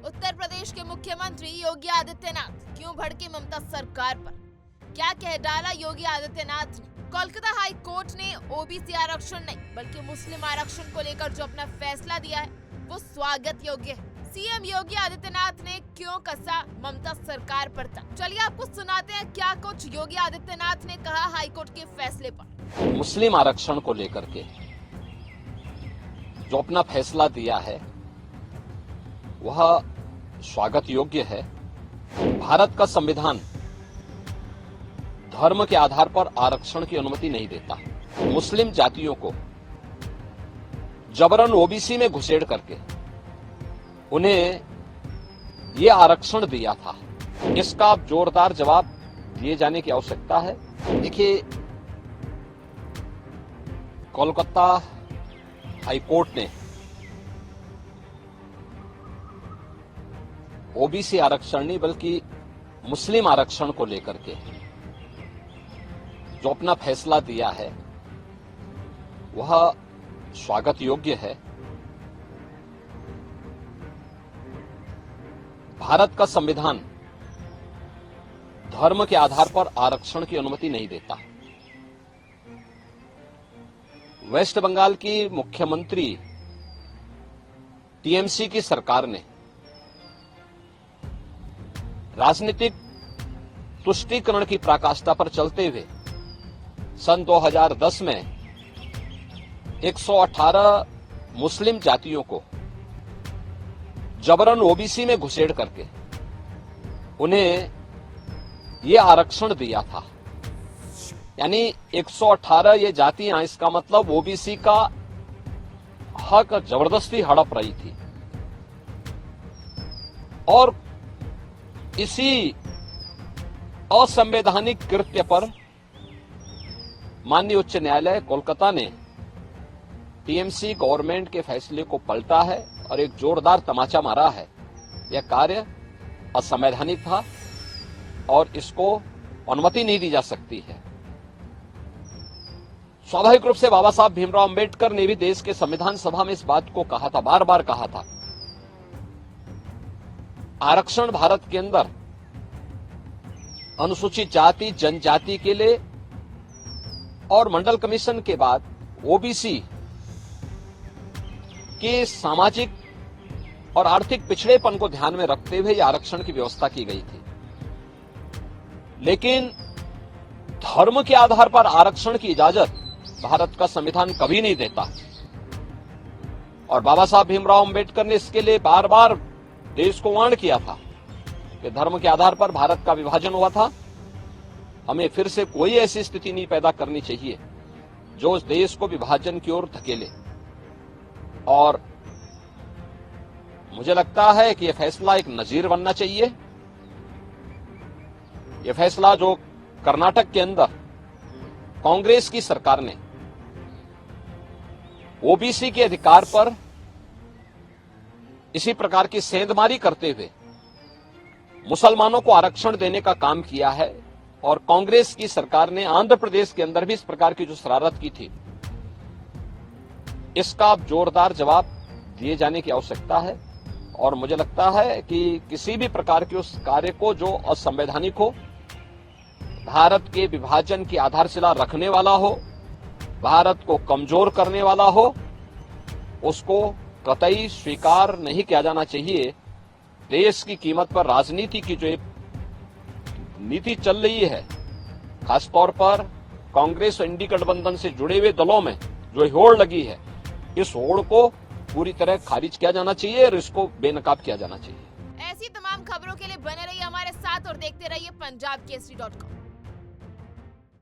उत्तर प्रदेश के मुख्यमंत्री योगी आदित्यनाथ क्यों भड़के ममता सरकार पर? क्या कह डाला योगी आदित्यनाथ ने? कोलकाता हाई कोर्ट ने ओबीसी आरक्षण नहीं बल्कि मुस्लिम आरक्षण को लेकर जो अपना फैसला दिया है वो स्वागत योग्य है। सीएम योगी आदित्यनाथ ने क्यों कसा ममता सरकार पर था? चलिए आपको सुनाते हैं क्या कुछ योगी आदित्यनाथ ने कहा हाई कोर्ट के फैसले पर। मुस्लिम आरक्षण को लेकर के जो अपना फैसला दिया है वह स्वागत योग्य है। भारत का संविधान धर्म के आधार पर आरक्षण की अनुमति नहीं देता। मुस्लिम जातियों को जबरन ओबीसी में घुसेड़ करके उन्हें ये आरक्षण दिया था। इसका जोरदार जवाब दिए जाने की आवश्यकता है। देखिए, कोलकाता हाई कोर्ट ने ओबीसी आरक्षण नहीं बल्कि मुस्लिम आरक्षण को लेकर के जो अपना फैसला दिया है वह स्वागत योग्य है। भारत का संविधान धर्म के आधार पर आरक्षण की अनुमति नहीं देता। वेस्ट बंगाल की मुख्यमंत्री टीएमसी की सरकार ने राजनीतिक तुष्टीकरण की पराकाष्ठा पर चलते हुए सन 2010 में 118 मुस्लिम जातियों को जबरन ओबीसी में घुसेड़ करके उन्हें यह आरक्षण दिया था। यानी 118 ये जातियां, इसका मतलब ओबीसी का हक जबरदस्ती हड़प रही थी। और इसी असंवैधानिक कृत्य पर माननीय उच्च न्यायालय कोलकाता ने टीएमसी गवर्नमेंट के फैसले को पलटा है और एक जोरदार तमाचा मारा है। यह कार्य असंवैधानिक था और इसको अनुमति नहीं दी जा सकती है। स्वाभाविक रूप से बाबा साहब भीमराव अंबेडकर ने भी देश के संविधान सभा में इस बात को कहा था, बार बार कहा था। आरक्षण भारत के अंदर अनुसूचित जाति जनजाति के लिए और मंडल कमीशन के बाद ओबीसी के सामाजिक और आर्थिक पिछड़ेपन को ध्यान में रखते हुए यह आरक्षण की व्यवस्था की गई थी। लेकिन धर्म के आधार पर आरक्षण की इजाजत भारत का संविधान कभी नहीं देता। और बाबा साहब भीमराव अंबेडकर ने इसके लिए बार बार देश को वार्न किया था कि धर्म के आधार पर भारत का विभाजन हुआ था। हमें फिर से कोई ऐसी स्थिति नहीं पैदा करनी चाहिए जो उस देश को विभाजन की ओर धकेले। और मुझे लगता है कि यह फैसला एक नजीर बनना चाहिए। यह फैसला जो कर्नाटक के अंदर कांग्रेस की सरकार ने ओबीसी के अधिकार पर इसी प्रकार की सेंधमारी करते हुए मुसलमानों को आरक्षण देने का काम किया है, और कांग्रेस की सरकार ने आंध्र प्रदेश के अंदर भी इस प्रकार की जो शरारत की थी, इसका जोरदार जवाब दिए जाने की आवश्यकता है। और मुझे लगता है कि किसी भी प्रकार के उस कार्य को जो असंवैधानिक हो, भारत के विभाजन की आधारशिला रखने वाला हो, भारत को कमजोर करने वाला हो, उसको कतई स्वीकार नहीं किया जाना चाहिए। देश की कीमत पर राजनीति की जो नीति चल रही है, खासतौर पर कांग्रेस और इंडी गठबंधन से जुड़े हुए दलों में जो होड़ लगी है, इस होड़ को पूरी तरह खारिज किया जाना चाहिए और इसको बेनकाब किया जाना चाहिए। ऐसी तमाम खबरों के लिए बने रहिए हमारे साथ और देखते रहिए punjabkesari.com।